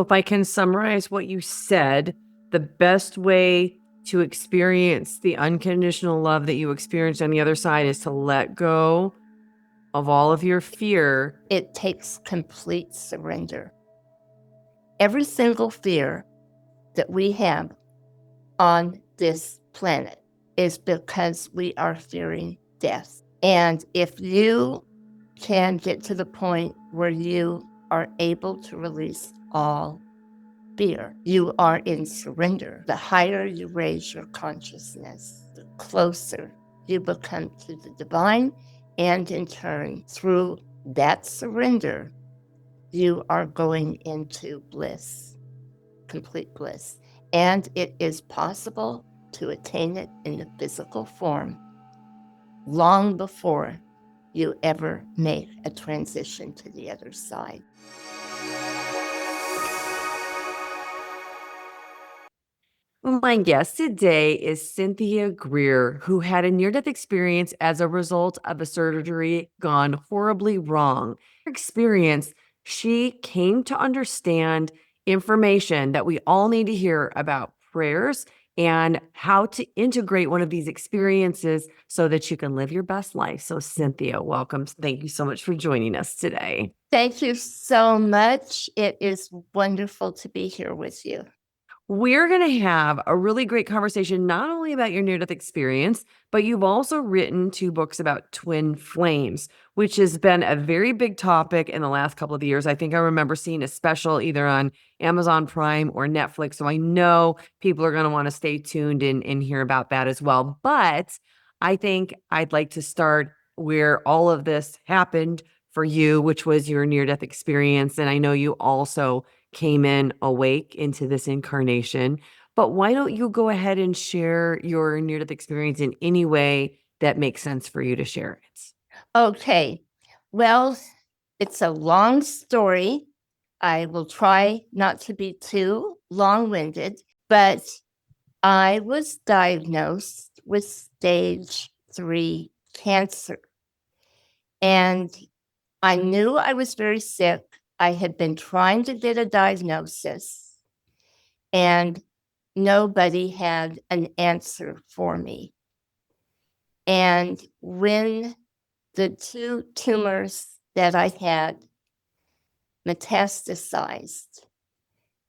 If I can summarize what you said, the best way to experience the unconditional love that you experienced on the other side is to let go of all of your fear. It takes complete surrender. Every single fear that we have on this planet is because we are fearing death. And if you can get to the point where you are able to release all fear, you are in surrender. The higher you raise your consciousness, the closer you become to the divine, and in turn, through that surrender, you are going into bliss, complete bliss. And it is possible to attain it in the physical form long before you ever make a transition to the other side. My guest today is Cynthia Greer, who had a near-death experience as a result of a surgery gone horribly wrong. Her experience, she came to understand information that we all need to hear about prayers and how to integrate one of these experiences so that you can live your best life. So, Cynthia, welcome. Thank you so much for joining us today. Thank you so much. It is wonderful to be here with you. We're going to have a really great conversation, not only about your near-death experience, but you've also written 2 books about twin flames, which has been a very big topic in the last couple of years. I think I remember seeing a special either on Amazon Prime or Netflix. So I know people are going to want to stay tuned and hear about that as well. But I think I'd like to start where all of this happened for you, which was your near-death experience. And I know you also came in awake into this incarnation. But why don't you go ahead and share your near-death experience in any way that makes sense for you to share it? Okay. Well, it's a long story. I will try not to be too long-winded, but I was diagnosed with stage 3 cancer. And I knew I was very sick. I had been trying to get a diagnosis, and nobody had an answer for me. And when the 2 tumors that I had metastasized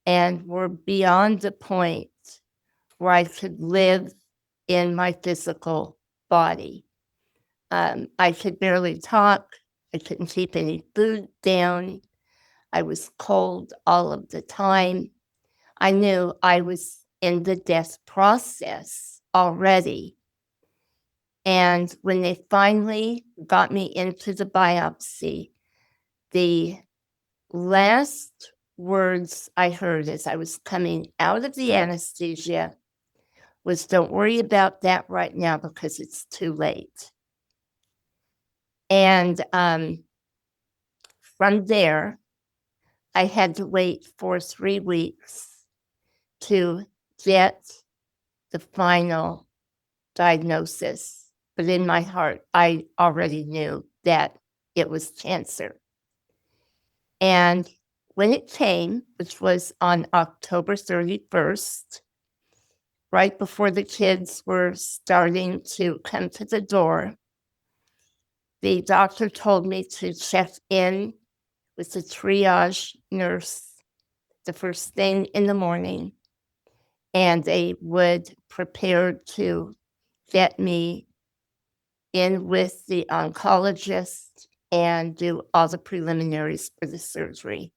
and were beyond the point where I could live in my physical body, I could barely talk. I couldn't keep any food down. I was cold all of the time. I knew I was in the death process already. And when they finally got me into the biopsy, the last words I heard as I was coming out of the anesthesia was, "Don't worry about that right now because it's too late." And from there, I had to wait for 3 weeks to get the final diagnosis. But in my heart, I already knew that it was cancer. And when it came, which was on October 31st, right before the kids were starting to come to the door, the doctor told me to check in with the triage nurse the first thing in the morning, and they would prepare to get me in with the oncologist and do all the preliminaries for the surgery.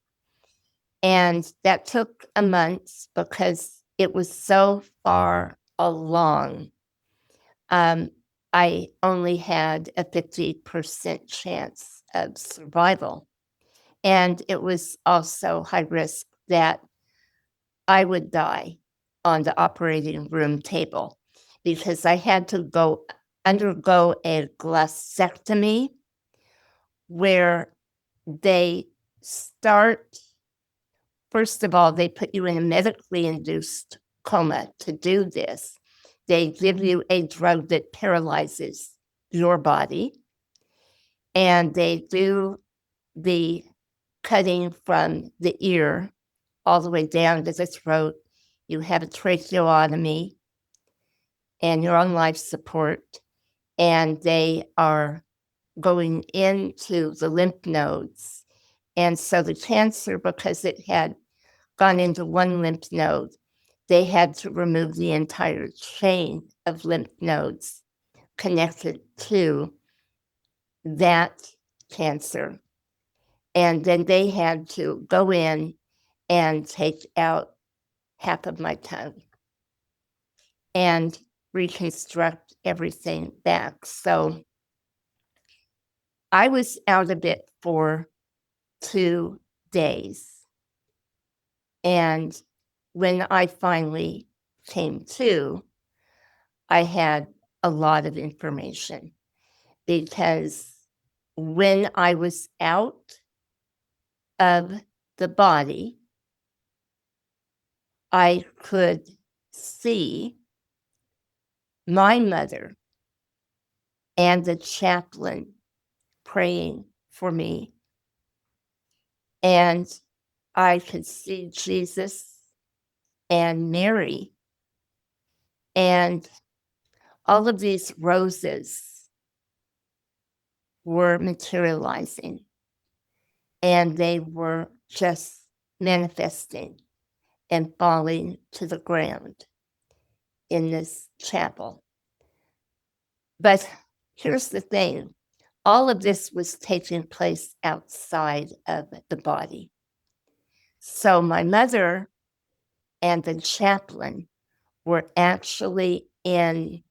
And that took a month because it was so far along. I only had a 50% chance of survival. And it was also high risk that I would die on the operating room table because I had to undergo a glossectomy where they start, first of all, they put you in a medically induced coma to do this. They give you a drug that paralyzes your body, and they do the cutting from the ear all the way down to the throat. You have a tracheotomy and you're on life support, and they are going into the lymph nodes. And so the cancer, because it had gone into one lymph node, they had to remove the entire chain of lymph nodes connected to that cancer. And then they had to go in and take out half of my tongue and reconstruct everything back. So I was out of it for 2 days. And when I finally came to, I had a lot of information, because when I was out of the body, I could see my mother and the chaplain praying for me. And I could see Jesus and Mary, and all of these roses were materializing, and they were just manifesting and falling to the ground in this chapel. But here's the thing. All of this was taking place outside of the body. So my mother and the chaplain were actually in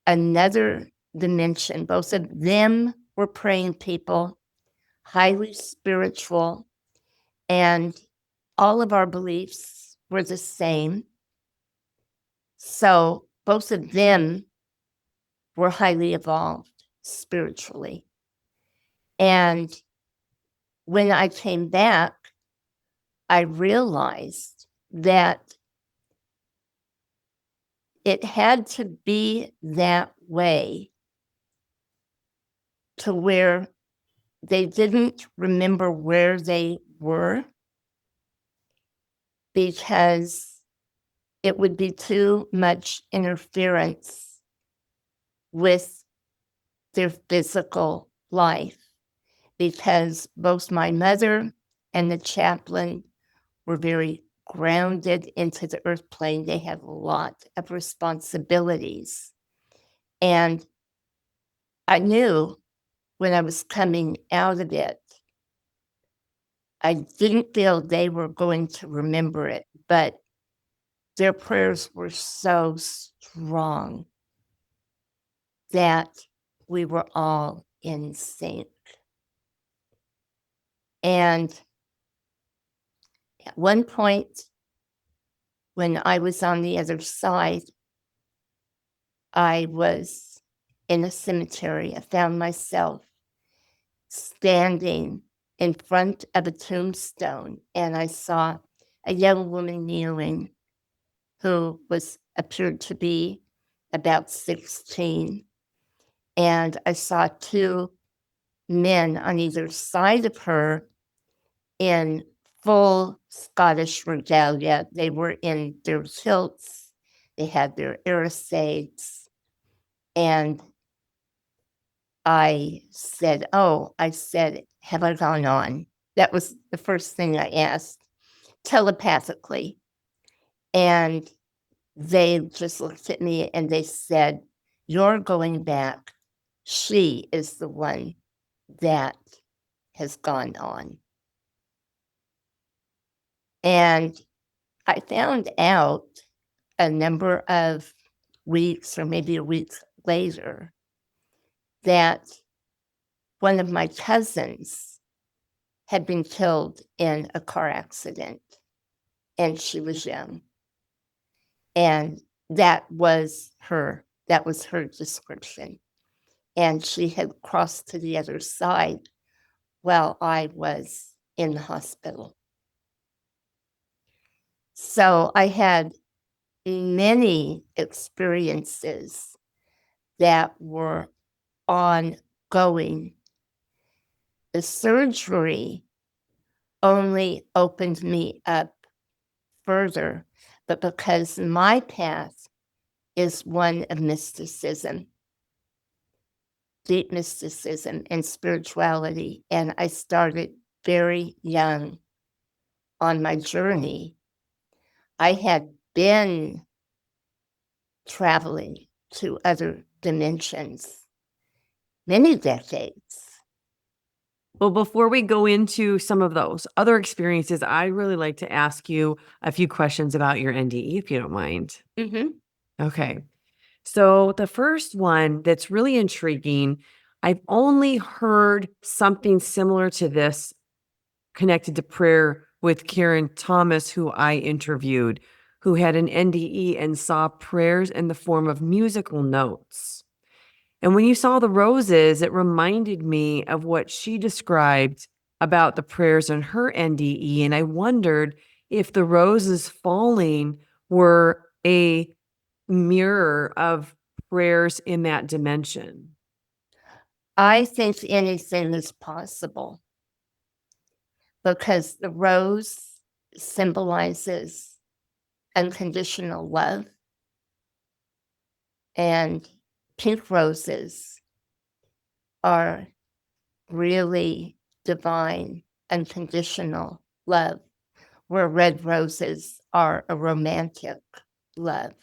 another dimension. Both of them were praying people, highly spiritual, and all of our beliefs were the same. So both of them were highly evolved spiritually. And when I came back, I realized that it had to be that way, to where they didn't remember where they were, because it would be too much interference with their physical life, because both my mother and the chaplain were very grounded into the earth plane. They had a lot of responsibilities. And I knew when I was coming out of it, I didn't feel they were going to remember it, but their prayers were so strong that we were all in sync. And at one point, when I was on the other side, I was in a cemetery. I found myself standing in front of a tombstone, and I saw a young woman kneeling who appeared to be about 16. And I saw two men on either side of her in full Scottish regalia. They were in their kilts, they had their arisades, and I said, have I gone on? That was the first thing I asked, telepathically. And they just looked at me and they said, you're going back. She is the one that has gone on. And I found out a number of weeks, or maybe a week later, that one of my cousins had been killed in a car accident, and she was young. And that was her description. And she had crossed to the other side while I was in the hospital. So I had many experiences that were ongoing. The surgery only opened me up further, but because my path is one of mysticism, deep mysticism and spirituality. And I started very young on my journey. I had been traveling to other dimensions many decades. Well, before we go into some of those other experiences, I'd really like to ask you a few questions about your NDE, if you don't mind. Mm-hmm. Okay. So, the first one that's really intriguing, I've only heard something similar to this connected to prayer with Karen Thomas, who I interviewed, who had an NDE and saw prayers in the form of musical notes. And when you saw the roses, it reminded me of what she described about the prayers in her NDE. And I wondered if the roses falling were a mirror of prayers in that dimension. I think anything is possible because the rose symbolizes unconditional love, and pink roses are really divine, unconditional love, where red roses are a romantic love.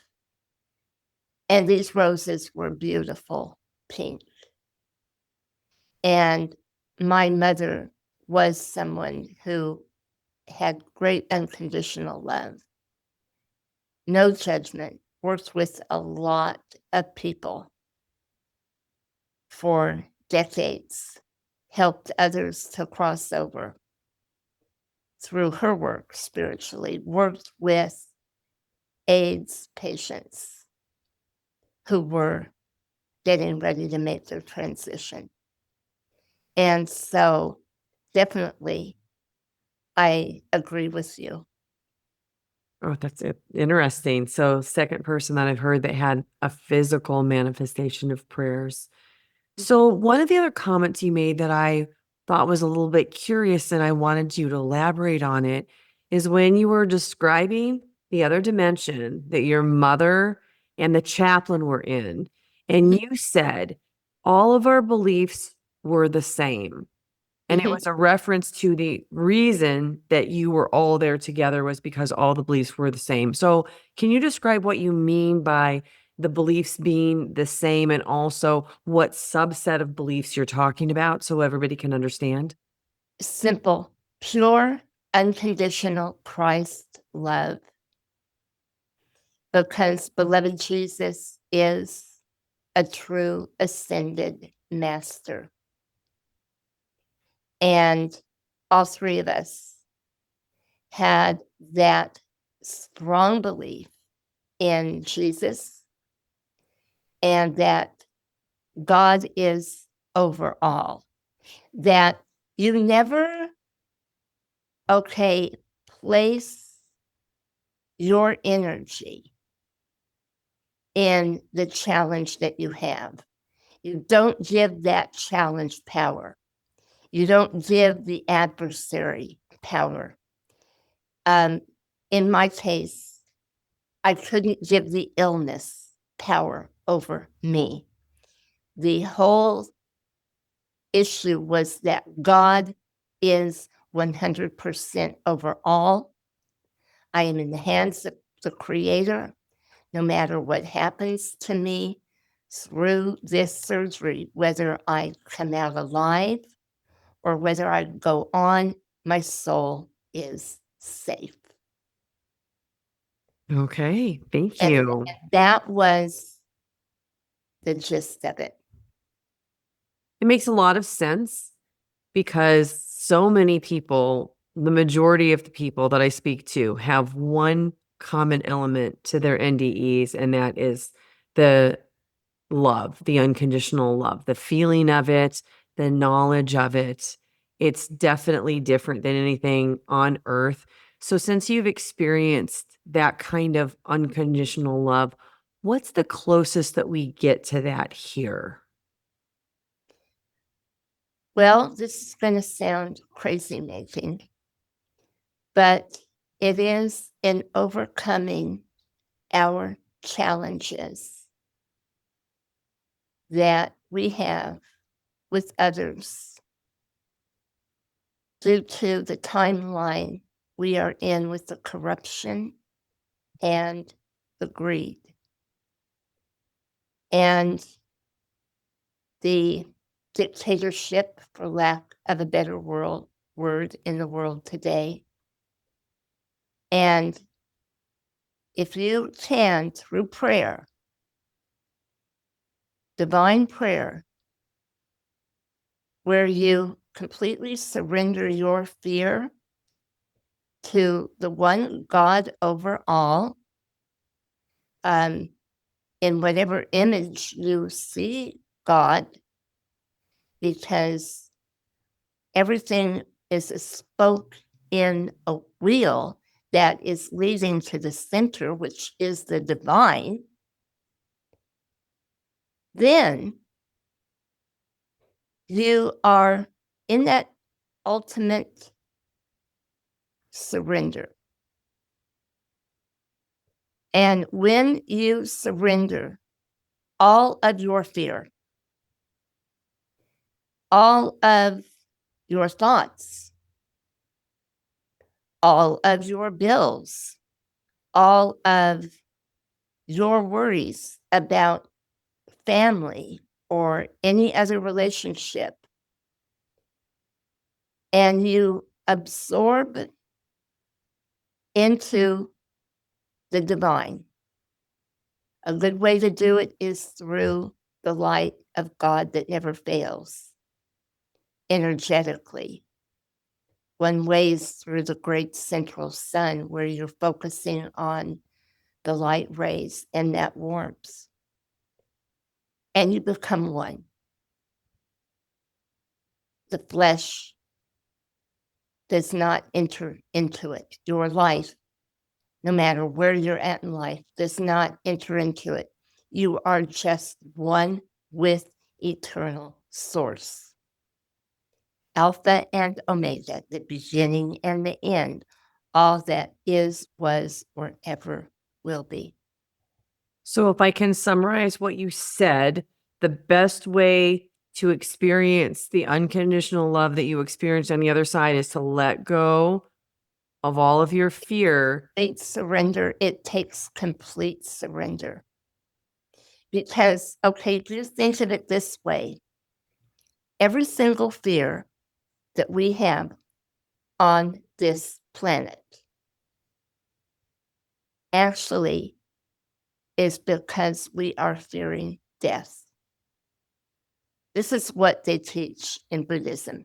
And these roses were beautiful pink. And my mother was someone who had great unconditional love, no judgment, worked with a lot of people for decades, helped others to cross over through her work spiritually, worked with AIDS patients who were getting ready to make their transition. And so definitely, I agree with you. Oh, that's interesting. So, second person that I've heard that had a physical manifestation of prayers. So, one of the other comments you made that I thought was a little bit curious and I wanted you to elaborate on it is when you were describing the other dimension that your mother and the chaplain were in, and you said all of our beliefs were the same. And it was a reference to the reason that you were all there together was because all the beliefs were the same. So, can you describe what you mean by the beliefs being the same and also what subset of beliefs you're talking about so everybody can understand? Simple, pure, unconditional Christ love. Because beloved Jesus is a true ascended master. And all three of us had that strong belief in Jesus and that God is over all. That you never, place your energy in the challenge that you have. You don't give that challenge power. You don't give the adversary power. In my case, I couldn't give the illness power over me. The whole issue was that God is 100% over all. I am in the hands of the Creator. No matter what happens to me through this surgery, whether I come out alive or whether I go on, my soul is safe. Okay, thank And you. that was the gist of it. It makes a lot of sense because so many people, the majority of the people that I speak to, have one common element to their NDEs, and that is the love, the unconditional love, the feeling of it, the knowledge of it. It's definitely different than anything on earth. So, since you've experienced that kind of unconditional love, what's the closest that we get to that here? Well, this is going to sound crazy making, but it is in overcoming our challenges that we have with others due to the timeline we are in with the corruption and the greed and the dictatorship, for lack of a better word in the world today. And if you can, through prayer, divine prayer, where you completely surrender your fear to the one God over all, in whatever image you see God, because everything is a spoke in a wheel that is leading to the center, which is the divine, then you are in that ultimate surrender. And when you surrender all of your fear, all of your thoughts, all of your bills, all of your worries about family or any other relationship, and you absorb into the divine. A good way to do it is through the light of God that never fails, energetically. One way is through the great central sun, where you're focusing on the light rays and that warmth, and you become one. The flesh does not enter into it. Your life, no matter where you're at in life, does not enter into it. You are just one with eternal source. Alpha and Omega, the beginning and the end, all that is, was, or ever will be. So, if I can summarize what you said, the best way to experience the unconditional love that you experience on the other side is to let go of all of your fear. Complete surrender. It takes complete surrender. Because, okay, just think of it this way. Every single fear that we have on this planet actually is because we are fearing death. This is what they teach in Buddhism,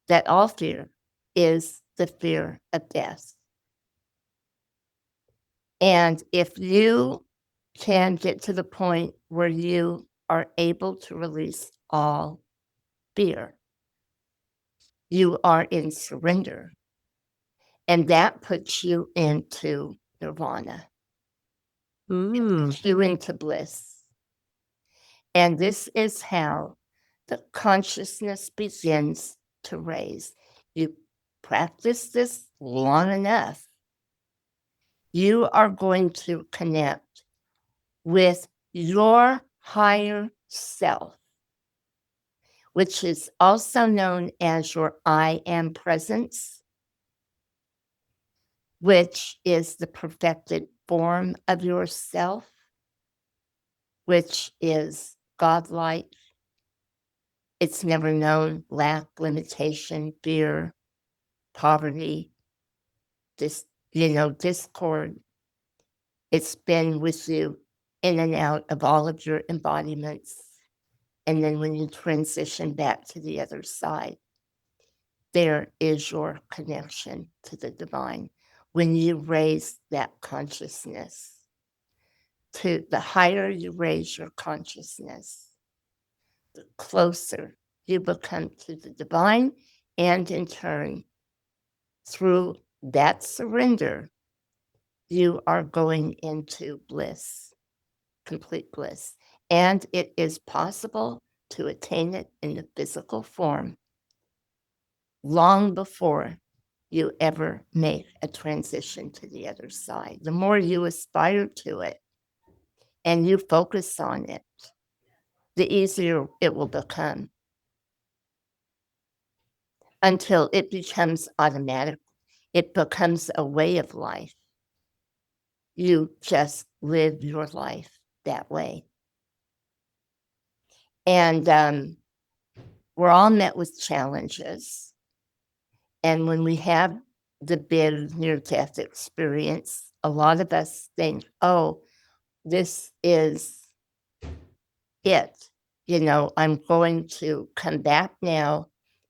that all fear is the fear of death. And if you can get to the point where you are able to release all fear, you are in surrender. And that puts you into nirvana. It puts you into bliss. And this is how the consciousness begins to raise. You practice this long enough, you are going to connect with your higher self, which is also known as your I am presence, which is the perfected form of yourself, which is godlike. It's never known lack, limitation, fear, poverty, discord. It's been with you in and out of all of your embodiments. And then when you transition back to the other side, there is your connection to the divine. When you raise that consciousness, to the higher you raise your consciousness, the closer you become to the divine, and in turn, through that surrender, you are going into bliss, complete bliss. And it is possible to attain it in the physical form long before you ever make a transition to the other side. The more you aspire to it and you focus on it, the easier it will become until it becomes automatic. It becomes a way of life. You just live your life that way. And we're all met with challenges. And when we have the big near-death experience, a lot of us think, oh, this is it. I'm going to come back now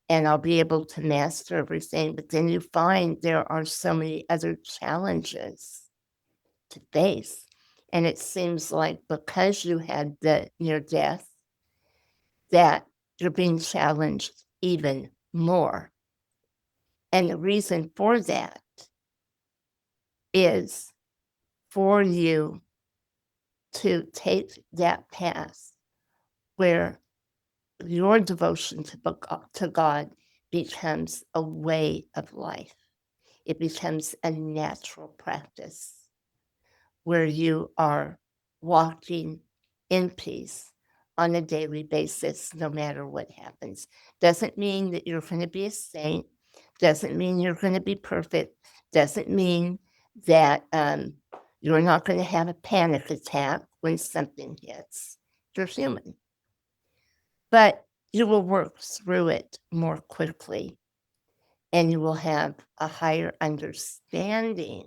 and I'll be able to master everything. But then you find there are so many other challenges to face. And it seems like because you had the near death, that you're being challenged even more. And the reason for that is for you to take that path where your devotion to God becomes a way of life. It becomes a natural practice where you are walking in peace on a daily basis, no matter what happens. Doesn't mean that you're going to be a saint. Doesn't mean you're going to be perfect. Doesn't mean that you're not going to have a panic attack when something hits. You're human. But you will work through it more quickly, and you will have a higher understanding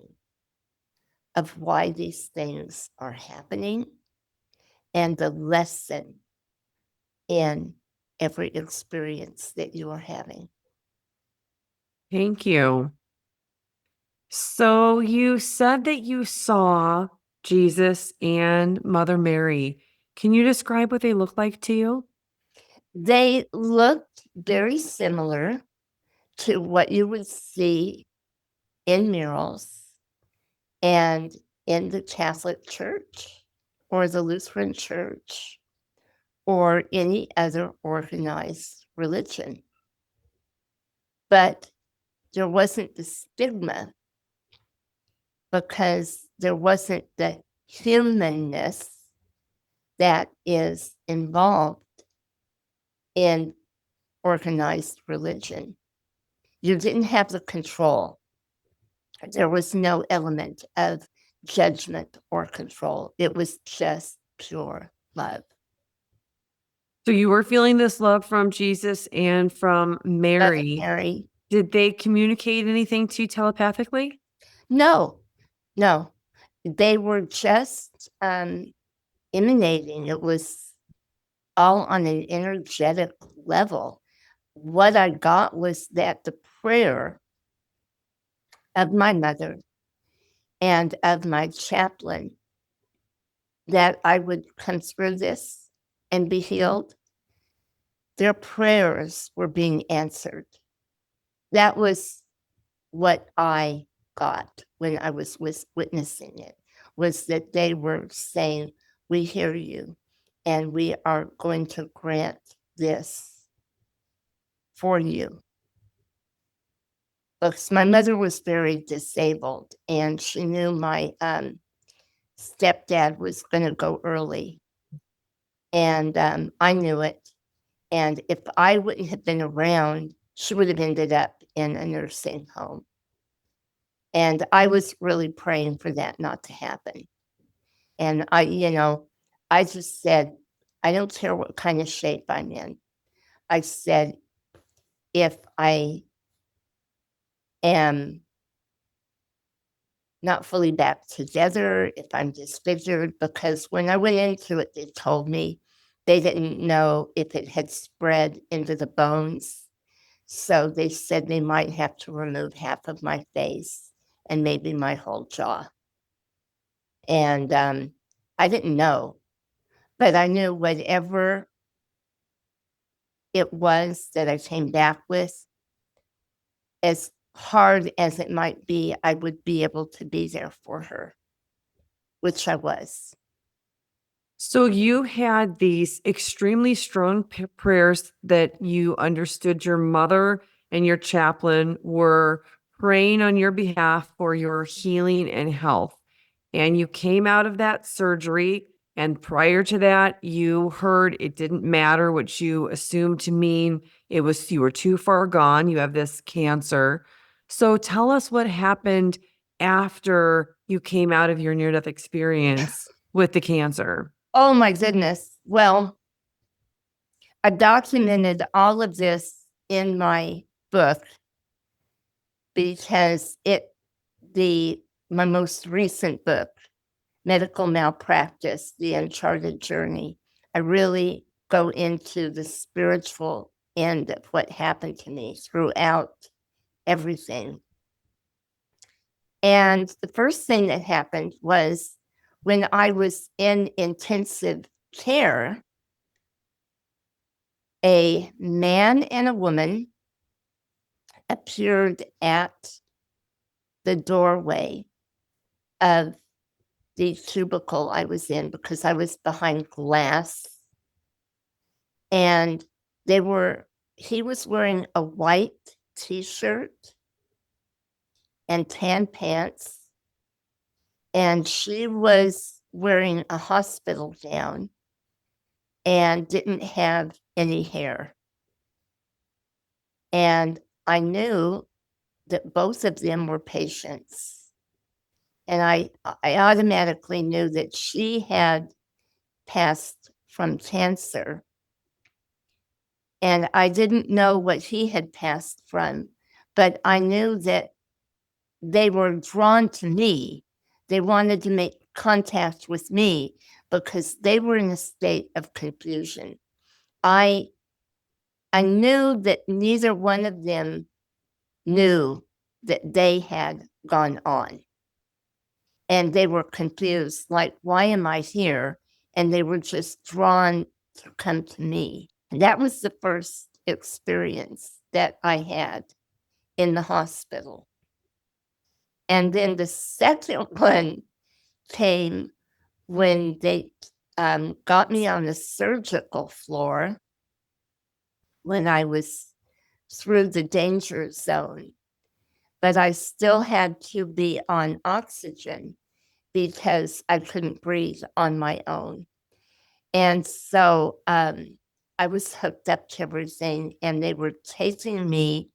of why these things are happening and the lesson in every experience that you are having. Thank you. So you said that you saw Jesus and Mother Mary. Can you describe what they look like to you? They looked very similar to what you would see in murals and in the Catholic Church or the Lutheran Church or any other organized religion. But there wasn't the stigma because there wasn't the humanness that is involved in organized religion. You didn't have the control. There was no element of judgment or control. It was just pure love. So you were feeling this love from Jesus and from Mother Mary. Mary. Did they communicate anything to you telepathically? No, no. They were just emanating. It was all on an energetic level. What I got was that the prayer of my mother and of my chaplain that I would come through this and be healed, their prayers were being answered. That was what I got when I was witnessing it, was that they were saying, we hear you, and we are going to grant this for you. Because my mother was very disabled, and she knew my stepdad was going to go early. And I knew it. And if I wouldn't have been around, she would have ended up in a nursing home. And I was really praying for that not to happen. And I just said, I don't care what kind of shape I'm in. I said, if I am not fully back together, if I'm disfigured, because when I went into it, they told me they didn't know if it had spread into the bones. So they said they might have to remove half of my face and maybe my whole jaw. And I didn't know, but I knew whatever it was that I came back with, as hard as it might be, I would be able to be there for her, which I was. So you had these extremely strong prayers that you understood your mother and your chaplain were praying on your behalf for your healing and health. And you came out of that surgery. And prior to that, you heard it didn't matter, what you assumed to mean it was you were too far gone. You have this cancer. So tell us what happened after you came out of your near-death experience with the cancer. Oh my goodness. Well, I documented all of this in my book because my most recent book, Medical Malpractice, The Uncharted Journey, I really go into the spiritual end of what happened to me throughout everything. And the first thing that happened was when I was in intensive care, a man and a woman appeared at the doorway of the cubicle I was in because I was behind glass. And he was wearing a white t-shirt and tan pants, and she was wearing a hospital gown and didn't have any hair. And I knew that both of them were patients. And I automatically knew that she had passed from cancer. And I didn't know what he had passed from, but I knew that they were drawn to me. They wanted to make contact with me because they were in a state of confusion. I knew that neither one of them knew that they had gone on. And they were confused, like, why am I here? And they were just drawn to come to me. And that was the first experience that I had in the hospital. And then the second one came when they got me on the surgical floor when I was through the danger zone. But I still had to be on oxygen because I couldn't breathe on my own. And so I was hooked up to everything, and they were taking me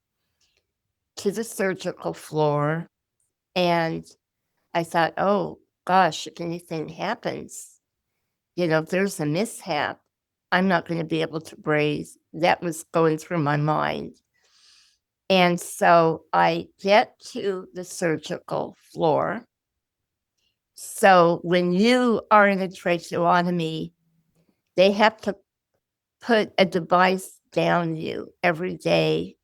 to the surgical floor. And I thought, oh gosh, if anything happens, if there's a mishap, I'm not going to be able to breathe. That was going through my mind. And so I get to the surgical floor. So when you are in a tracheotomy, they have to put a device down you every day.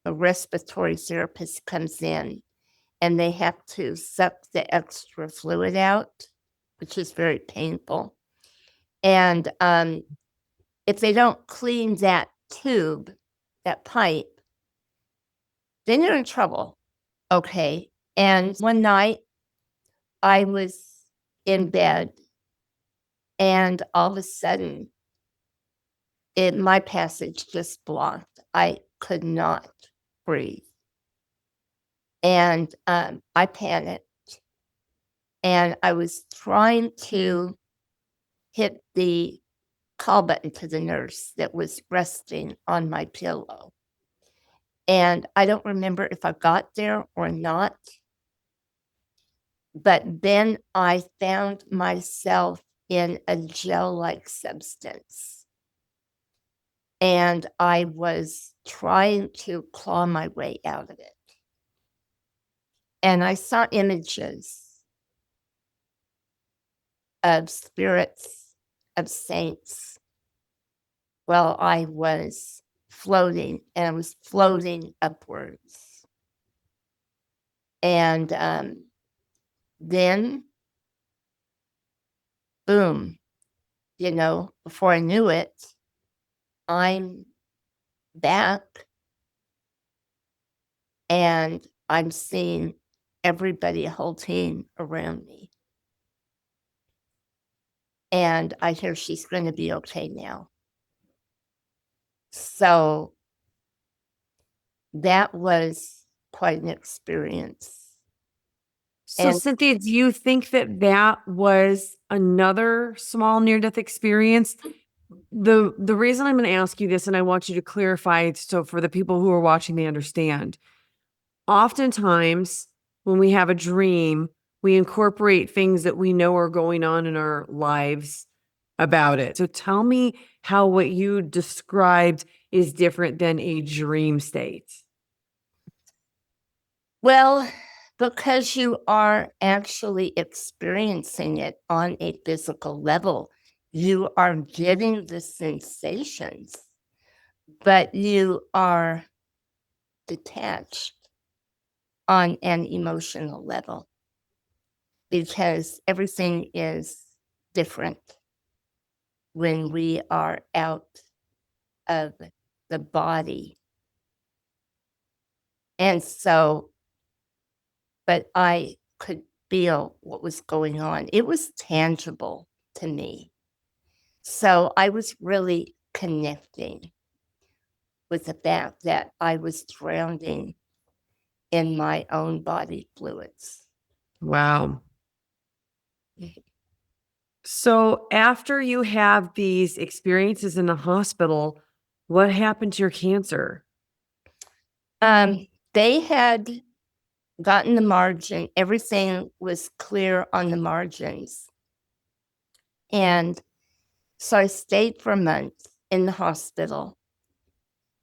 A respiratory therapist comes in and they have to suck the extra fluid out, which is very painful. And if they don't clean that tube, that pipe, then you're in trouble. Okay. And one night I was in bed, and all of a sudden, my passage just blocked. I could not breathe. And I panicked. And I was trying to hit the call button to the nurse that was resting on my pillow. And I don't remember if I got there or not. But then I found myself in a gel-like substance. And I was trying to claw my way out of it. And I saw images of spirits, of saints, while I was floating, and I was floating upwards. And then, boom, before I knew it, I'm back, and I'm seeing everybody, a whole team around me. And I hear she's going to be okay now. So that was quite an experience. So, And Cynthia, do you think that that was another small near-death experience? The reason I'm going to ask you this, and I want you to clarify it so for the people who are watching, they understand. Oftentimes, when we have a dream, we incorporate things that we know are going on in our lives about it. So tell me how what you described is different than a dream state. well, because you are actually experiencing it on a physical level, you are getting the sensations, but you are detached on an emotional level because everything is different when we are out of the body. And so, but I could feel what was going on. It was tangible to me. So I was really connecting with the fact that I was drowning in my own body fluids. Wow. So after you have these experiences in the hospital, what happened to your cancer? They had gotten the margin, everything was clear on the margins. And so I stayed for a month in the hospital.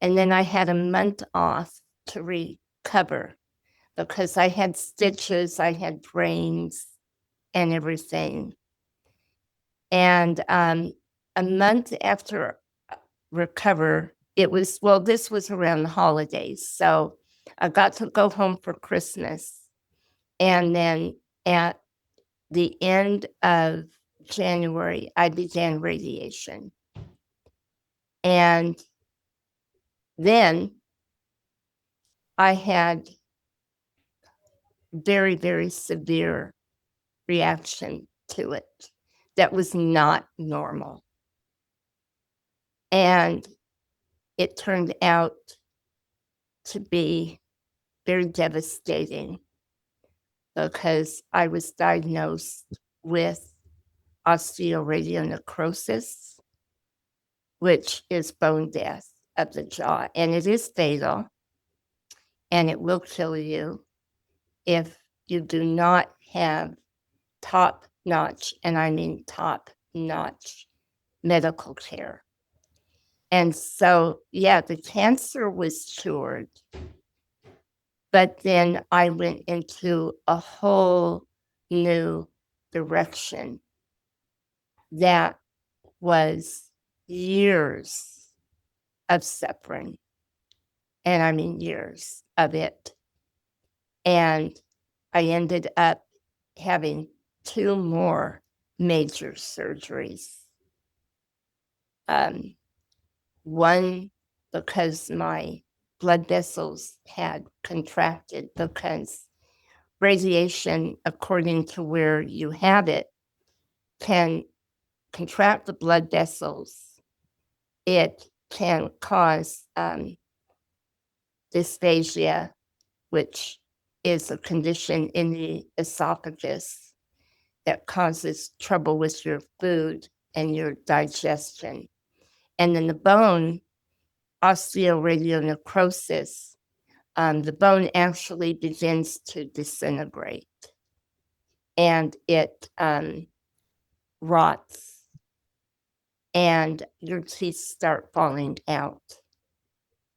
And then I had a month off to recover because I had stitches, I had drains and everything. And a month after recover, it was, well, this was around the holidays. So I got to go home for Christmas. And then at the end of January, I began radiation. And then I had very, very severe reaction to it that was not normal. And it turned out to be very devastating because I was diagnosed with osteoradionecrosis, which is bone death of the jaw. And it is fatal, and it will kill you if you do not have top notch, and I mean top notch medical care. And so, yeah, the cancer was cured, but then I went into a whole new direction that was years of suffering. And I mean years of it. And I ended up having 2 more major surgeries. One because my blood vessels had contracted, because radiation, according to where you have it, can contract the blood vessels. It can cause dysphagia, which is a condition in the esophagus that causes trouble with your food and your digestion. And then the bone, osteoradionecrosis, the bone actually begins to disintegrate and it rots and your teeth start falling out.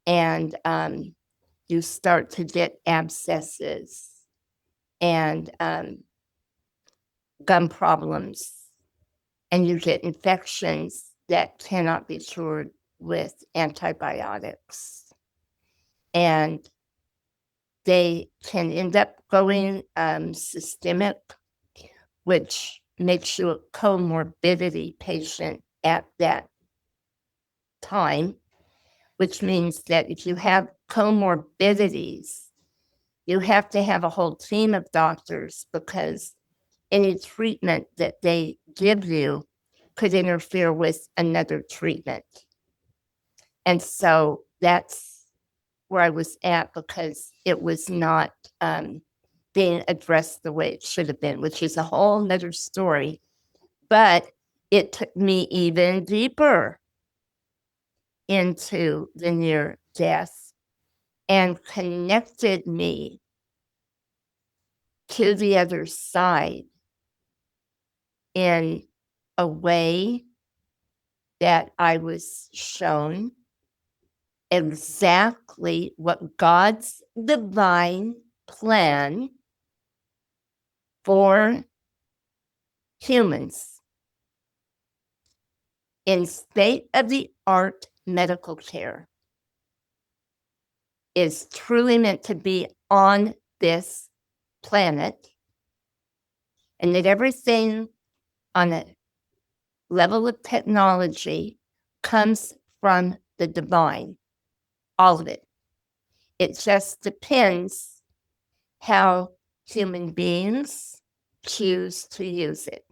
And you start to get abscesses and gum problems, and you get infections that cannot be cured with antibiotics. And they can end up going systemic, which makes you a comorbidity patient at that time, which means that if you have comorbidities, you have to have a whole team of doctors because any treatment that they give you could interfere with another treatment. And so that's where I was at because it was not being addressed the way it should have been, which is a whole nother story. But it took me even deeper into the near death and connected me to the other side in a way that I was shown exactly what God's divine plan for humans in state-of-the-art medical care is truly meant to be on this planet, and that everything on a level of technology comes from the divine, all of it. It just depends how human beings choose to use it.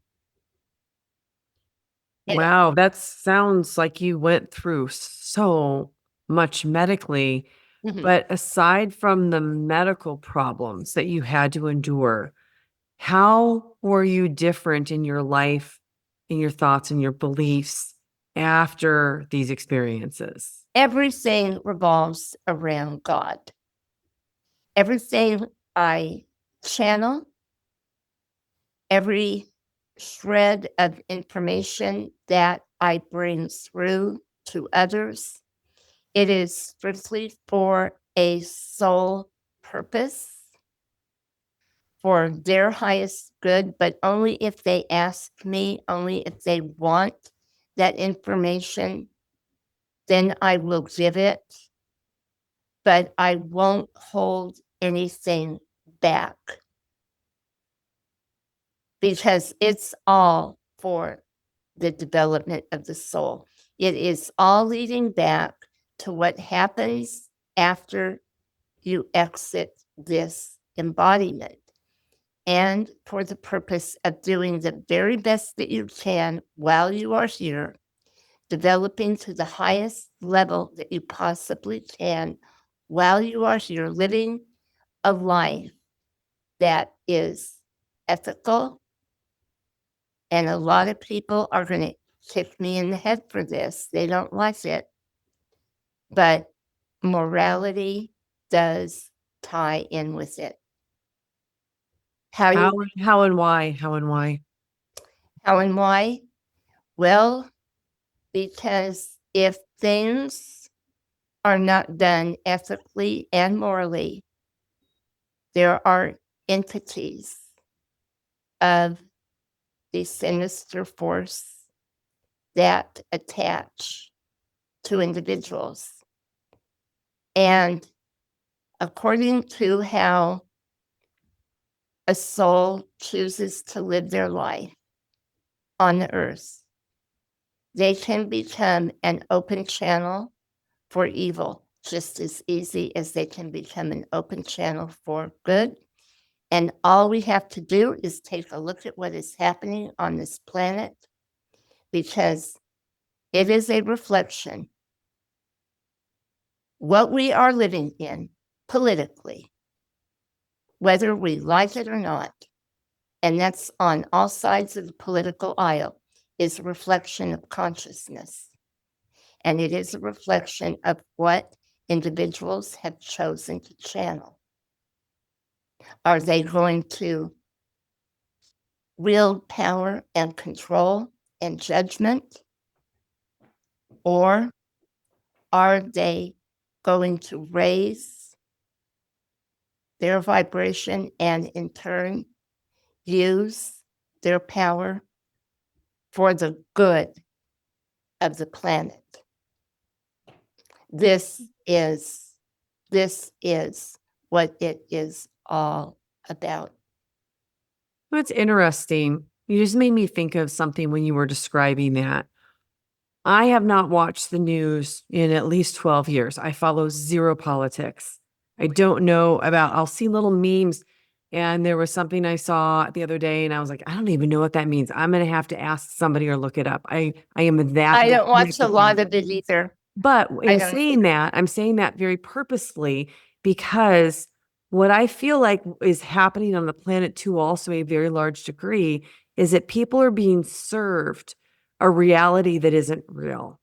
Wow, that sounds like you went through so much medically. Mhm. But aside from the medical problems that you had to endure, how were you different in your life, in your thoughts, and your beliefs after these experiences? Everything revolves around God. Everything I channel, every shred of information that I bring through to others, it is strictly for a sole purpose, for their highest good, but only if they ask me, only if they want that information, then I will give it, but I won't hold anything back because it's all for the development of the soul. It is all leading back to what happens after you exit this embodiment, and for the purpose of doing the very best that you can while you are here, developing to the highest level that you possibly can while you are here, living a life that is ethical. And a lot of people are going to kick me in the head for this. They don't like it. But morality does tie in with it. How How, you how and why? How and why? how and why? Well, because if things are not done ethically and morally, there are entities of the sinister force that attach to individuals. And according to how a soul chooses to live their life on the earth, they can become an open channel for evil just as easy as they can become an open channel for good. And all we have to do is take a look at what is happening on this planet, because it is a reflection. What we are living in politically, whether we like it or not, and that's on all sides of the political aisle, is a reflection of consciousness. And it is a reflection of what individuals have chosen to channel. Are they going to wield power and control and judgment? Or are they going to raise their vibration and in turn use their power for the good of the planet? This is what it is all about. That's interesting. You just made me think of something when you were describing that. I have not watched the news in at least 12 years. I follow zero politics. I don't know about, I'll see little memes. And there was something I saw the other day, and I was like, I don't even know what that means. I'm going to have to ask somebody or look it up. I am that. I don't watch a lot of it either. But I in don't saying that, I'm saying that very purposefully because what I feel like is happening on the planet to also a very large degree is that people are being served a reality that isn't real.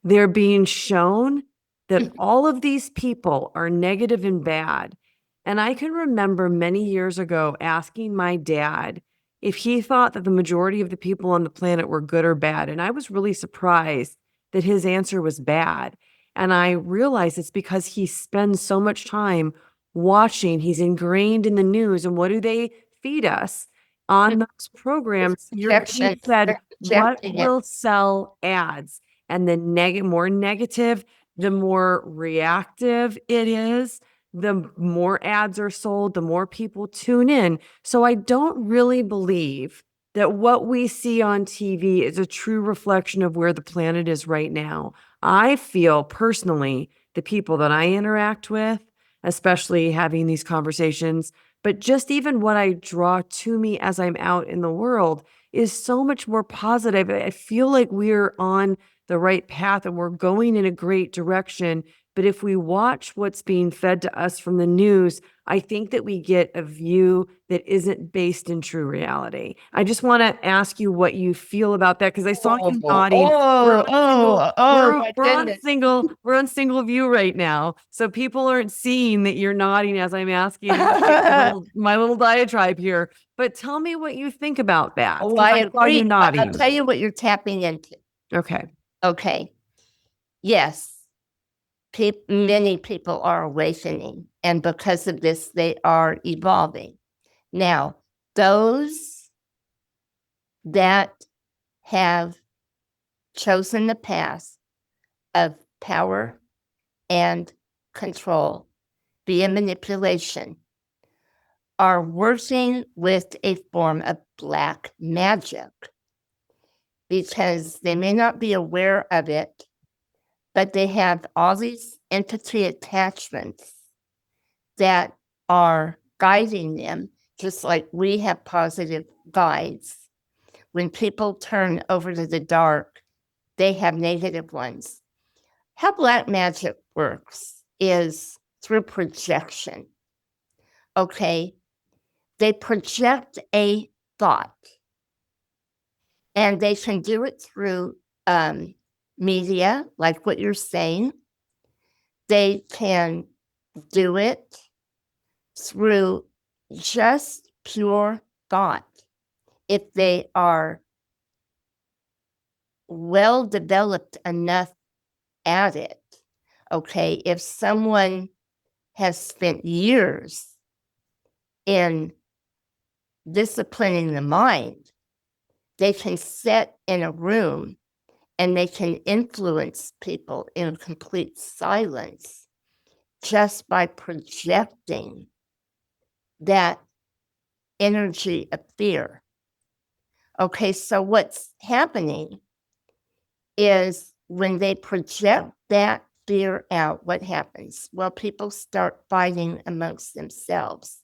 They're being shown that all of these people are negative and bad. And I can remember many years ago asking my dad if he thought that the majority of the people on the planet were good or bad. And I was really surprised that his answer was bad. And I realized it's because he spends so much time watching, he's ingrained in the news. And what do they feed us on those programs? You're being projection. fed They're what projecting it. will sell ads. And the more negative, the more reactive it is, the more ads are sold, the more people tune in. So I don't really believe that what we see on TV is a true reflection of where the planet is right now. I feel personally, the people that I interact with, especially having these conversations, but just even what I draw to me as I'm out in the world is so much more positive. I feel like we're on the right path and we're going in a great direction. But if we watch what's being fed to us from the news, I think that we get a view that isn't based in true reality. I just want to ask you what you feel about that because I saw you nodding. My We're on goodness. single view right now. So people aren't seeing that you're nodding as I'm asking my little diatribe here. But tell me what you think about that. Oh, 'Cause I I saw you agree. I'll nodding. tell you what you're tapping into. Okay. Okay. Yes. Many people are awakening, and because of this, they are evolving. Now, those that have chosen the path of power and control via manipulation are working with a form of black magic because they may not be aware of it, but they have all these entity attachments that are guiding them, just like we have positive guides. When people turn over to the dark, they have negative ones. How black magic works is through projection. Okay, they project a thought, and they can do it through media, like what you're saying. They can do it through just pure thought. If they are well developed enough at it, okay, if someone has spent years in disciplining the mind, they can sit in a room and they can influence people in complete silence just by projecting that energy of fear. Okay, so what's happening is when they project that fear out, what happens? Well, people start fighting amongst themselves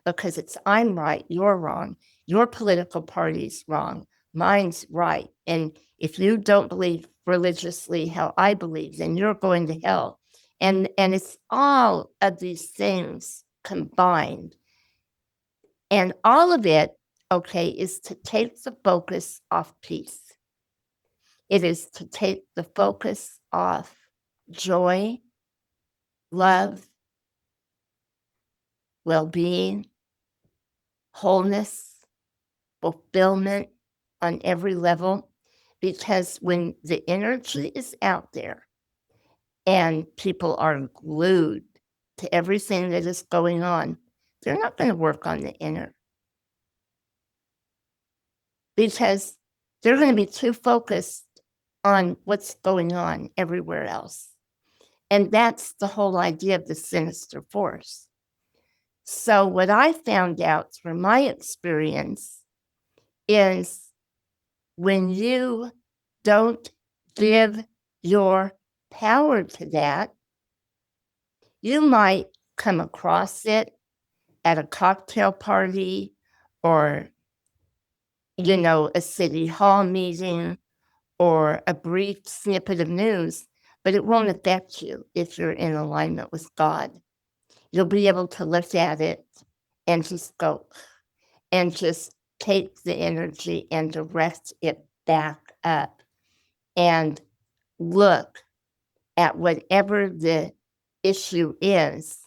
because it's I'm right, you're wrong, your political party's wrong, mine's right. And if you don't believe religiously how I believe, then you're going to hell. And it's all of these things combined. And all of it, okay, is to take the focus off peace. It is to take the focus off joy, love, well-being, wholeness, fulfillment on every level. Because when the energy is out there and people are glued to everything that is going on, they're not going to work on the inner because they're going to be too focused on what's going on everywhere else. And that's the whole idea of the sinister force. So what I found out through my experience is when you don't give your power to that, you might come across it at a cocktail party or, you know, a city hall meeting or a brief snippet of news, but it won't affect you if you're in alignment with God. You'll be able to look at it and just go and just take the energy and direct it back up and look at whatever the issue is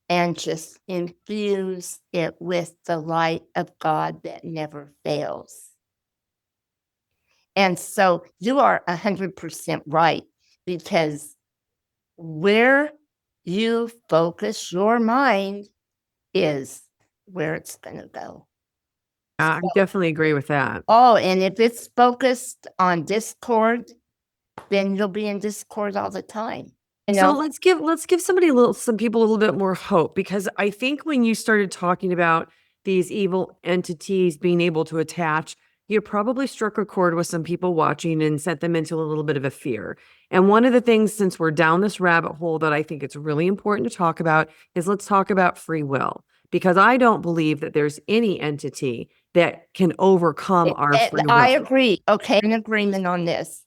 and just infuse it with the light of God that never fails. And so you are 100% right, because where you focus your mind is where it's going to go. I definitely agree with that. Oh, and if it's focused on discord, then you'll be in discord all the time. So let's give some people a little bit more hope, because I think when you started talking about these evil entities being able to attach, you probably struck a chord with some people watching and sent them into a little bit of a fear. And one of the things, since we're down this rabbit hole, that I think it's really important to talk about is, let's talk about free will, because I don't believe that there's any entity that can overcome our free will. I agree. Okay, an agreement on this.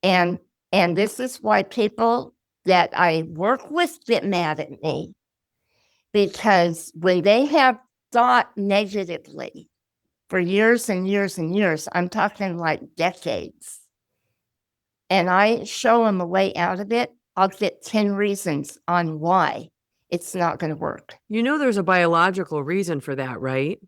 And this is why people that I work with get mad at me, because when they have thought negatively for years and years and years, I'm talking like decades, and I show them a way out of it, I'll get 10 reasons on why it's not going to work. You know, there's a biological reason for that, right?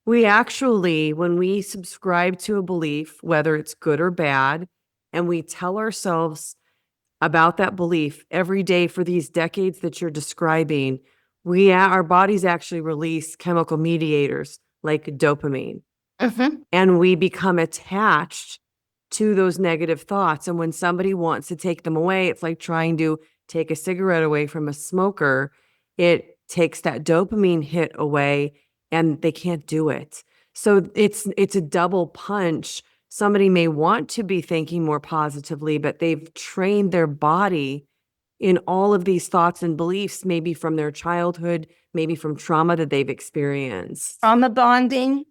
We actually, when we subscribe to a belief, whether it's good or bad, and we tell ourselves about that belief every day for these decades that you're describing, our bodies actually release chemical mediators like dopamine. And we become attached to those negative thoughts. And when somebody wants to take them away, it's like trying to take a cigarette away from a smoker. It takes that dopamine hit away and they can't do it. So it's a double punch. Somebody may want to be thinking more positively, but they've trained their body in all of these thoughts and beliefs, maybe from their childhood, maybe from trauma that they've experienced. Trauma bonding,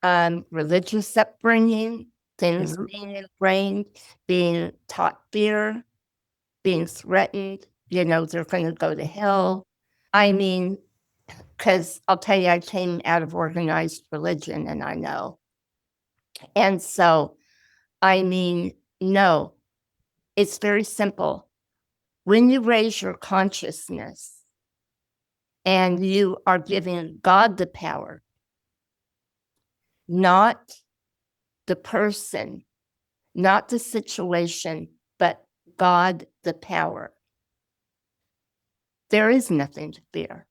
religious upbringing, things being ingrained, being taught fear, being threatened, they're going to go to hell. I mean, because I'll tell you, I came out of organized religion, and I know. And so, I mean, no, it's very simple. When you raise your consciousness and you are giving God the power, not the person, not the situation, but God the power, there is nothing to fear.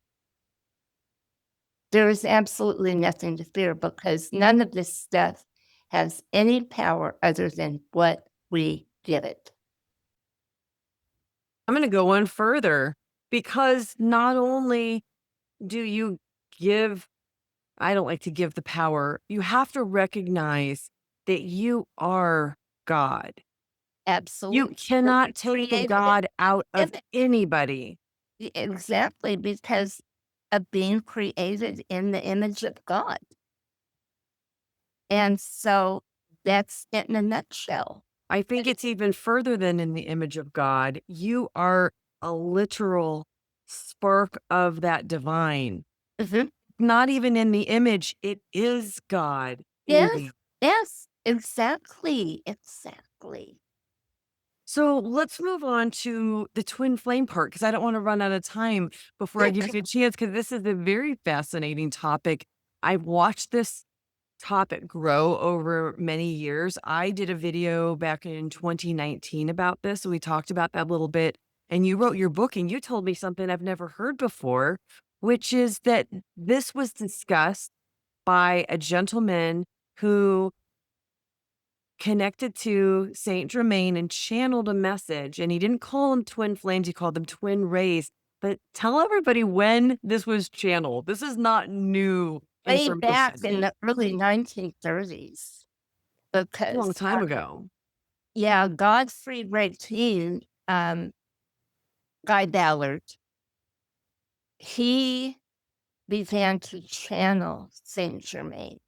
There is absolutely nothing to fear, because none of this stuff has any power other than what we give it. I'm going to go one further, because not only do you give, I don't like to give the power, you have to recognize that you are God. Absolutely. You cannot take the God out of anybody. Exactly, because of being created in the image of God. And so that's it in a nutshell. I think it's even further than in the image of God. You are a literal spark of that divine. Not even in the image, it is God. Yes, exactly. So let's move on to the twin flame part, because I don't want to run out of time before I give you a chance, because this is a very fascinating topic. I've watched this topic grow over many years. I did a video back in 2019 about this, and we talked about that a little bit. And you wrote your book, and you told me something I've never heard before, which is that this was discussed by a gentleman who connected to Saint Germain and channeled a message. And he didn't call them twin flames, he called them twin rays. But tell everybody when this was channeled. This is not new Way back information. in the early 1930s. Because A long time ago. Yeah, Godfrey Reitine, Guy Ballard, he began to channel Saint Germain.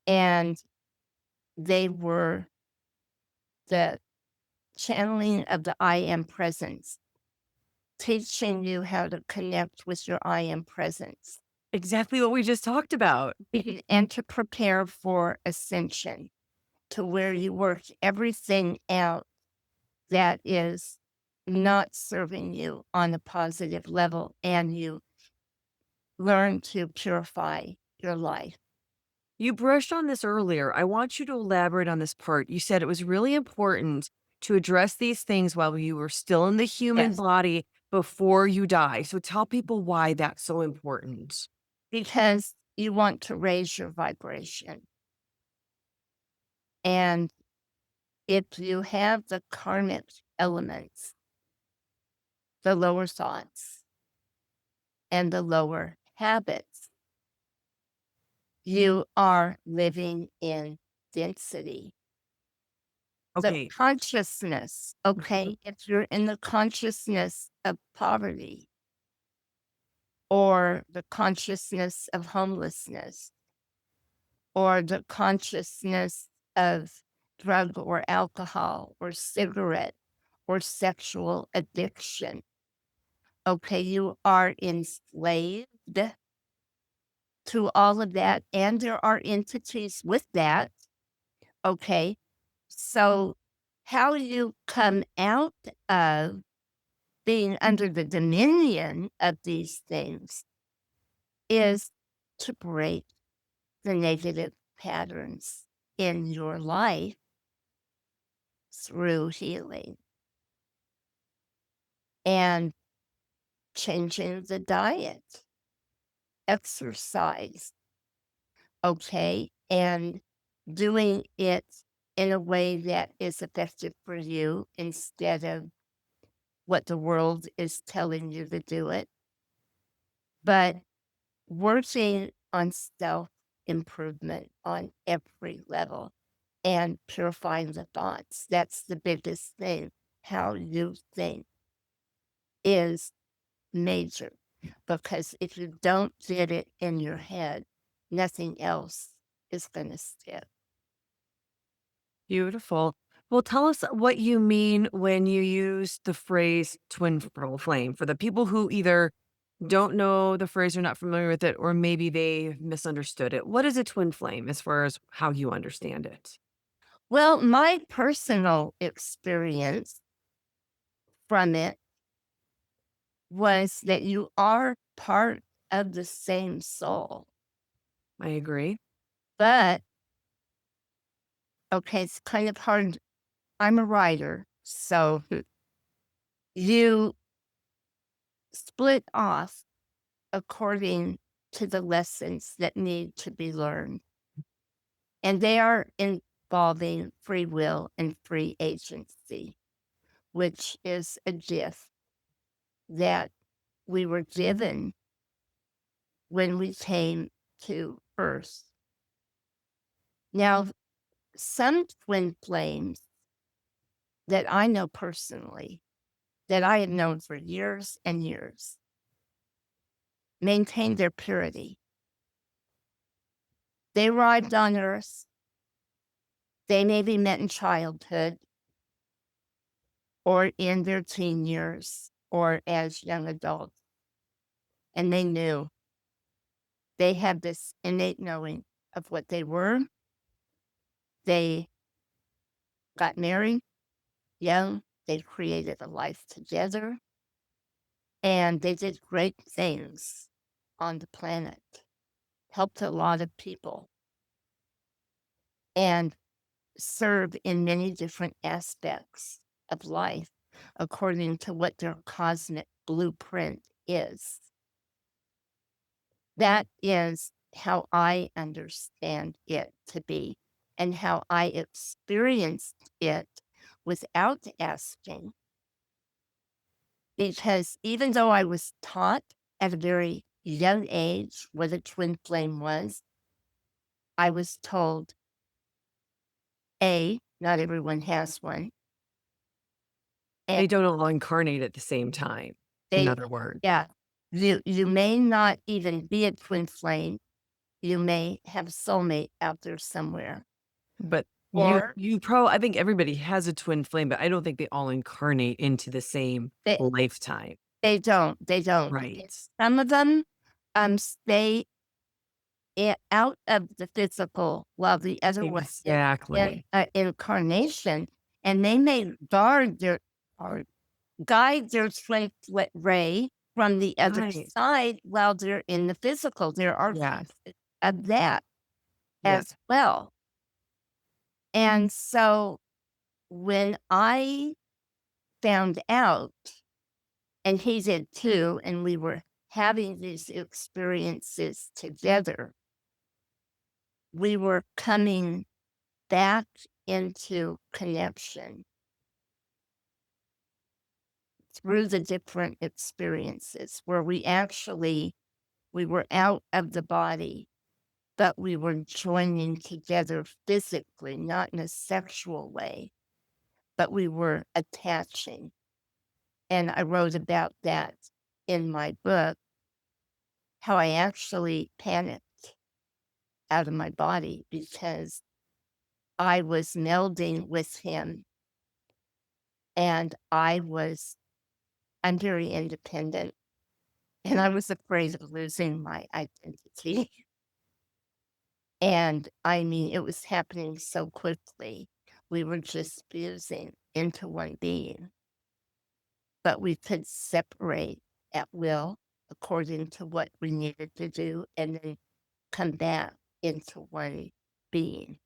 And they were the channeling of the I am presence, teaching you how to connect with your I am presence Exactly what we just talked about. and to prepare for ascension to where you work everything out that is not serving you on a positive level and you learn to purify your life. You brushed on this earlier. I want you to elaborate on this part. You said it was really important to address these things while you were still in the human Yes, body before you die. So tell people why that's so important. because you want to raise your vibration. And if you have the karmic elements, the lower thoughts, and the lower habits, you are living in density. The Okay. consciousness, Mhm. okay, if you're in the consciousness of poverty or the consciousness of homelessness or the consciousness of drug or alcohol or cigarette or sexual addiction, okay, you are enslaved to all of that. And there are entities with that, okay? So, how you come out of being under the dominion of these things is to break the negative patterns in your life through healing and changing the diet, exercise, okay, and doing it in a way that is effective for you instead of what the world is telling you to do it. But working on self improvement on every level and purifying the thoughts. That's the biggest thing. How you think is major because if you don't get it in your head, nothing else is going to stick. Beautiful. Well, tell us what you mean when you use the phrase flame for the people who either don't know the phrase or not familiar with it, or maybe they misunderstood it. What is a twin flame as far as how you understand it? Well, my personal experience from it was that you are part of the same soul. I agree. But, okay, it's kind of hard. I'm a writer, so you split off according to the lessons that need to be learned. And they are involving free will and free agency, which is a gift that we were given when we came to Earth. Now, some twin flames that I know personally, that I have known for years and years, maintain their purity. They arrived on Earth. They may be met in childhood or in their teen years or as young adults. And they knew they had this innate knowing of what they were. They got married young. They created a life together. And they did great things on the planet, helped a lot of people, and serve in many different aspects of life according to what their cosmic blueprint is. That is how I understand it to be and how I experienced it without asking. Because even though I was taught at a very young age what a twin flame was, I was told, A, not everyone has one. And They don't all incarnate at the same time, in they, other words. yeah, you may not even be a twin flame. You may have a soulmate out there somewhere. But Or I think everybody has a twin flame, but I don't think they all incarnate into the same they lifetime. they don't. Right. Some of them, stay out of the physical while the other one is in Exactly. incarnation, and they may or guide their twin ray from the other Right. side while they're in the physical. There are Yes. cases of that Yeah. as well. And so when I found out, and he did too, and we were having these experiences together, we were coming back into connection through the different experiences where we were out of the body, but we were joining together physically, not in a sexual way, but we were attaching. And I wrote about that in my book, how I actually panicked out of my body because I was melding with him, and I'm very independent, and I was afraid of losing my identity. And I mean, it was happening so quickly. We were just fusing into one being, but we could separate at will according to what we needed to do and then come back into one being.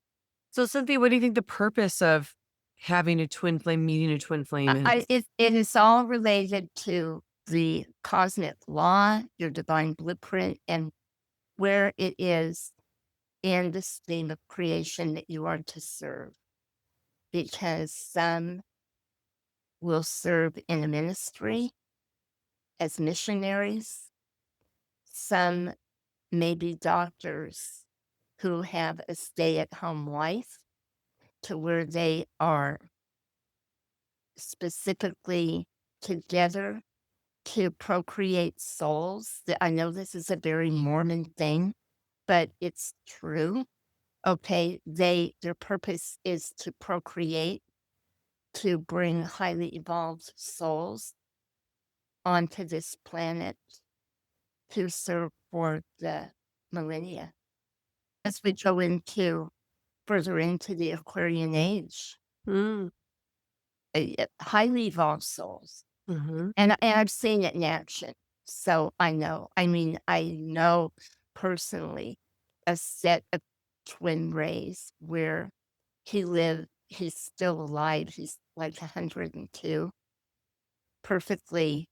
So, Cynthia, what do you think the purpose of having a twin flame, meeting a twin flame is? It is all related to the cosmic law, your divine blueprint, and where it is in the stream of creation that you are to serve. Because some will serve in a ministry as missionaries, some may be doctors who have a stay at home wife to where they are specifically together to procreate souls. I know this is a very Mormon thing, but it's true. Okay, their purpose is to procreate, to bring highly evolved souls onto this planet to serve for the millennia. As we go into further into the Aquarian age, Mm, highly evolved souls. mhm. And I've seen it in action. So I know. I mean, I know personally a set of twin rays where he's still alive. He's like 102, perfectly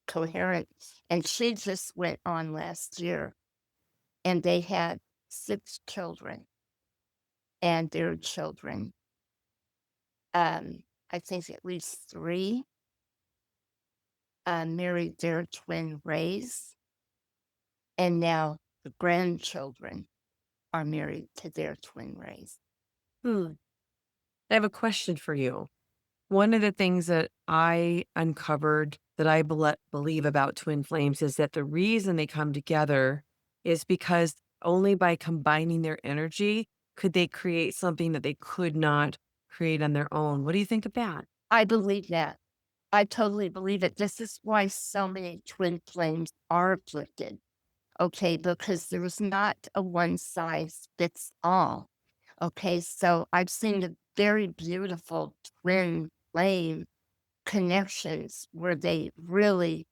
coherent. And she just went on last year and they had 6 children and their children. I think at least 3 married their twin rays. And now the grandchildren are married to their twin rays. Hmm. I have a question for you. One of the things that I uncovered that I believe about twin flames is that the reason they come together is because only by combining their energy could they create something that they could not create on their own. What do you think of that? I believe that. I totally believe it. This is why so many twin flames are afflicted. Okay, because there's not a one size fits all. Okay, so I've seen the very beautiful twin flame connections where they really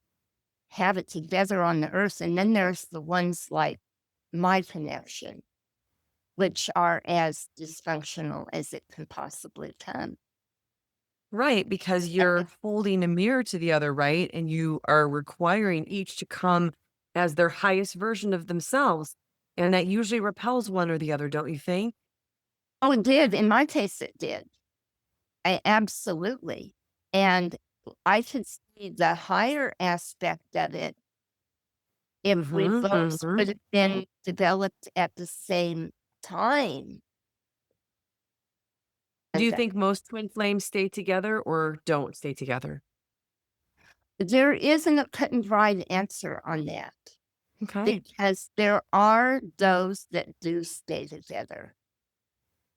have it together on the earth. And then there's the ones like my connection, which are as dysfunctional as it can possibly come. Right, because you're holding a mirror to the other, right? And you are requiring each to come as their highest version of themselves. And that usually repels one or the other, don't you think? Oh, it did. In my case, it did. Absolutely. And I could see the higher aspect of it if we Mhm, both mhm. would have been developed at the same time. Do And you think most twin flames stay together or don't stay together? there isn't a cut and dried answer on that Okay. because there are those that do stay together.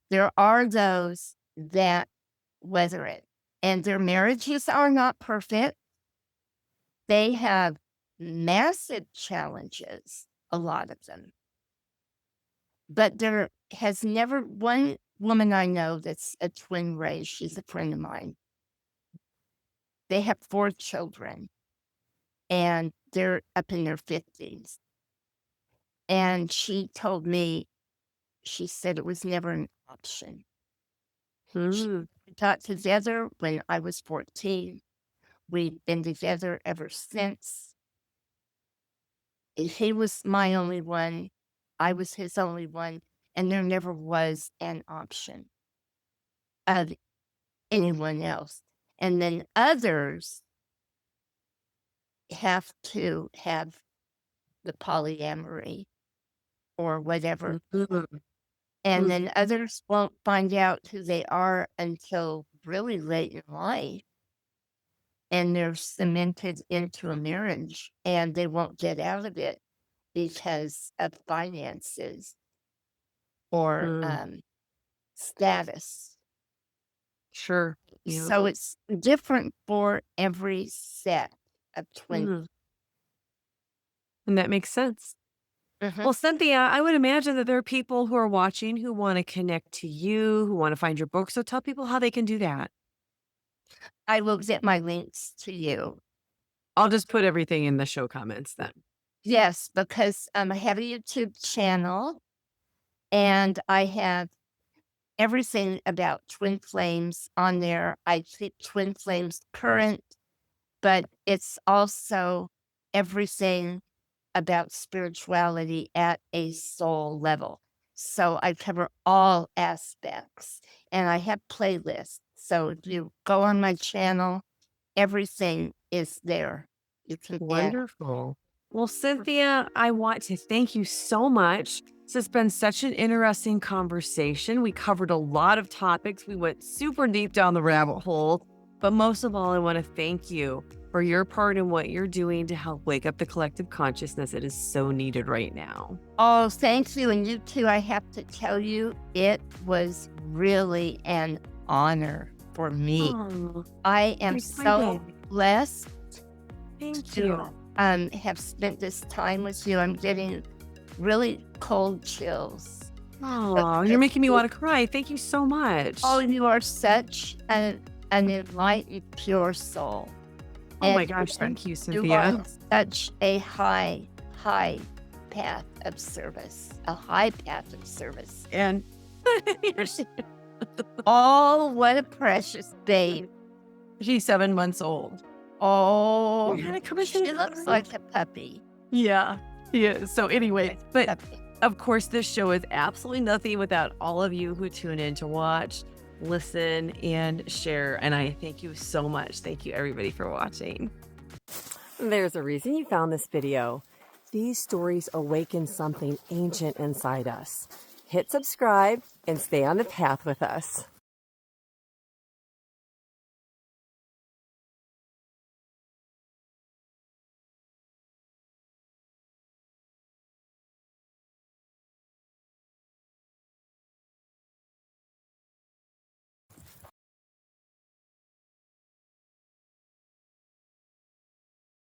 There are those that weather it, and their marriages are not perfect. They have massive challenges, a lot of them. But there has never one woman I know that's a twin ray, she's a friend of mine. They have 4 children, and they're up in their 50s. And she told me, she said it was never an option. Mm, We got together when I was 14. We've been together ever since. He was my only one. I was his only one. And there never was an option of anyone else. And then others have to have the polyamory or whatever. mhm, And mm, then others won't find out who they are until really late in life. And they're cemented into a marriage and they won't get out of it because of finances or mm. status. Sure. Yeah. So it's different for every set of twins. Mm. And that makes sense. Mhm. Well, Cynthia, I would imagine that there are people who are watching who want to connect to you, who want to find your book. So tell people how they can do that. I will get my links to you. I'll just put everything in the show comments then. Yes, because I have a YouTube channel and I have everything about twin flames on there. I keep twin flames current, but it's also everything about spirituality at a soul level. So I cover all aspects and I have playlists. So if you go on my channel, everything is there. You can add. Wonderful. Well, Cynthia, I want to thank you so much. This has been such an interesting conversation. We covered a lot of topics. We went super deep down the rabbit hole. But most of all, I want to thank you for your part in what you're doing to help wake up the collective consciousness that is so needed right now. Oh, thank you. And you too, I have to tell you, it was really an honor for me. Oh, I am so exciting. blessed Thank to you. have spent this time with you. I'm getting really cold chills. Oh, you're making me want to cry. Thank you so much. Oh, you are such an enlightened, pure soul. Oh my And gosh, thank you, you Cynthia. are such a high path of service, a high path of service. And Oh, what a precious babe. she's 7 months old. Oh, We gotta come and she say looks hi. like a puppy. Yeah. Yeah. So anyway, but Puppy. of course, this show is absolutely nothing without all of you who tune in to watch, listen, and share. And I thank you so much. Thank you, everybody, for watching. There's a reason you found this video. These stories awaken something ancient inside us. Hit subscribe and stay on the path with us.